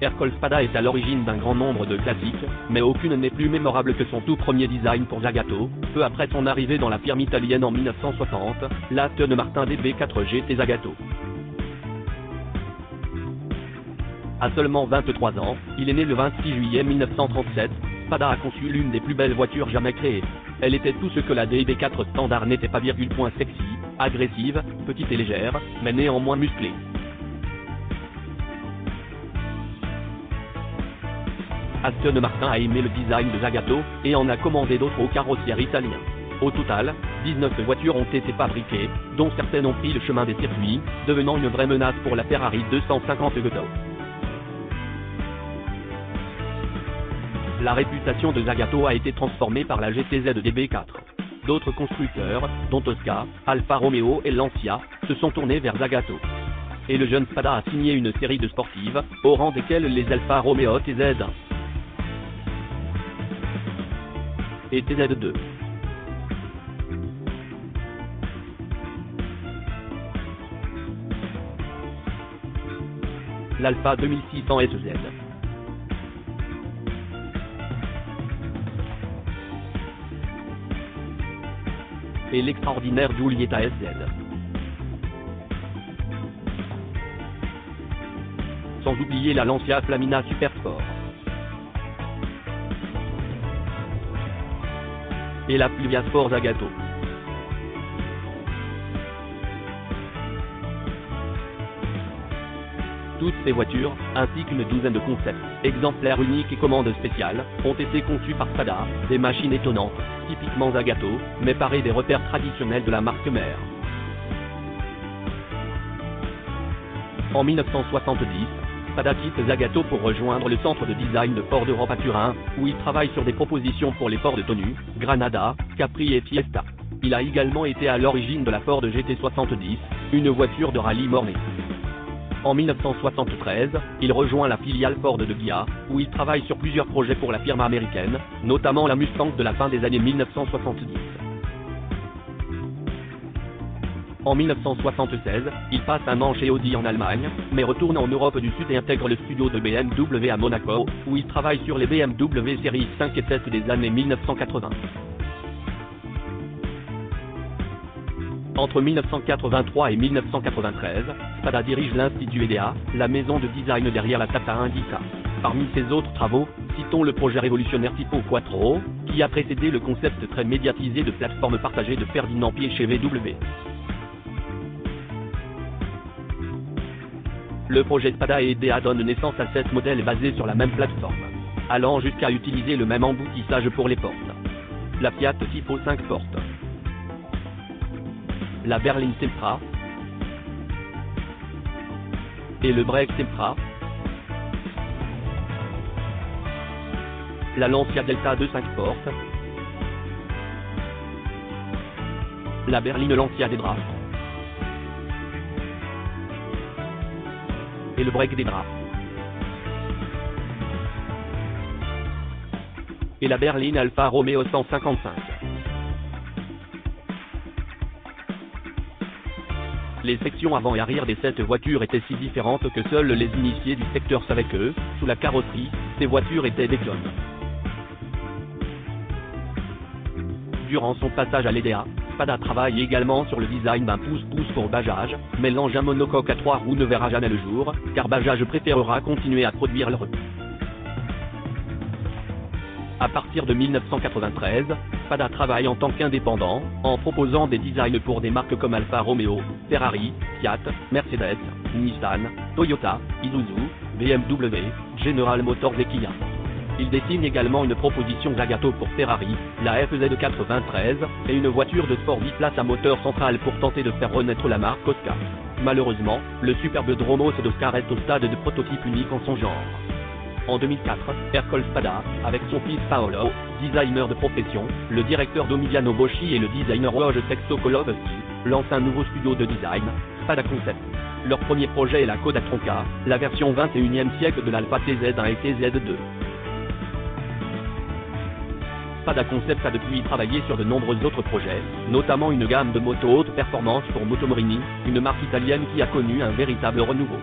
Ercole Spada est à l'origine d'un grand nombre de classiques, mais aucune n'est plus mémorable que son tout premier design pour Zagato, peu après son arrivée dans la firme italienne en 1960, l'Aston Martin DB4 GT Zagato. À seulement 23 ans, il est né le 26 juillet 1937, Spada a conçu l'une des plus belles voitures jamais créées. Elle était tout ce que la DB4 standard n'était pas, sexy, agressive, petite et légère, mais néanmoins musclée. Aston Martin a aimé le design de Zagato, et en a commandé d'autres aux carrossiers italiens. Au total, 19 voitures ont été fabriquées, dont certaines ont pris le chemin des circuits, devenant une vraie menace pour la Ferrari 250 GT. La réputation de Zagato a été transformée par la GTZ DB4. D'autres constructeurs, dont Tosca, Alfa Romeo et Lancia, se sont tournés vers Zagato. Et le jeune Spada a signé une série de sportives, au rang desquelles les Alfa Romeo TZ1 et TZ2. L'Alfa 2600 SZ. Et l'extraordinaire Giulietta SZ. Sans oublier la Lancia Flamina Supersport. Et la Fulvia Sport Zagato. Toutes ces voitures, ainsi qu'une douzaine de concepts, exemplaires uniques et commandes spéciales, ont été conçues par Spada, des machines étonnantes, typiquement Zagato, mais parées des repères traditionnels de la marque mère. En 1970, Spada quitte Zagato pour rejoindre le centre de design de Ford Europe à Turin, où il travaille sur des propositions pour les Ford Tonu, Granada, Capri et Fiesta. Il a également été à l'origine de la Ford GT70, une voiture de rallye mornée. En 1973, il rejoint la filiale Ford de Ghia, où il travaille sur plusieurs projets pour la firme américaine, notamment la Mustang de la fin des années 1970. En 1976, il passe un an chez Audi en Allemagne, mais retourne en Europe du Sud et intègre le studio de BMW à Monaco, où il travaille sur les BMW séries 5 et 7 des années 1980. Entre 1983 et 1993, Spada dirige l'Institut EDA, la maison de design derrière la Tata Indica. Parmi ses autres travaux, citons le projet révolutionnaire Tipo Quattro, qui a précédé le concept très médiatisé de plateforme partagée de Ferdinand Piëch chez VW. Le projet Spada et EDA donne naissance à 7 modèles basés sur la même plateforme, allant jusqu'à utiliser le même emboutissage pour les portes. La Fiat Tipo 5 portes, la Berline Tempra et le Break Tempra, la Lancia Delta 2 5 portes, la berline Lancia Dedra et le Break Dedra, et la berline Alfa Romeo 155. Les sections avant et arrière des 7 voitures étaient si différentes que seuls les initiés du secteur savaient que, sous la carrosserie, ces voitures étaient des clones. Durant son passage à l'EDA, Spada travaille également sur le design d'un pouce-pouce pour Bajaj, mais l'engin monocoque à 3 roues ne verra jamais le jour, car Bajaj préférera continuer à produire leur. À partir de 1993, Spada travaille en tant qu'indépendant, en proposant des designs pour des marques comme Alfa Romeo, Ferrari, Fiat, Mercedes, Nissan, Toyota, Isuzu, BMW, General Motors et Kia. Il dessine également une proposition Zagato pour Ferrari, la FZ93, et une voiture de sport biplace à moteur central pour tenter de faire renaître la marque Oscar. Malheureusement, le superbe Dromos d'Oscar est au stade de prototype unique en son genre. En 2004, Ercole Spada, avec son fils Paolo, designer de profession, le directeur Domiliano Boschi et le designer Roge Sexto-Kolovski, lancent un nouveau studio de design, Spada Concept. Leur premier projet est la Koda Tronca, la version 21e siècle de l'Alfa TZ1 et TZ2. Spada Concept a depuis travaillé sur de nombreux autres projets, notamment une gamme de motos haute performance pour Motomorini, une marque italienne qui a connu un véritable renouveau.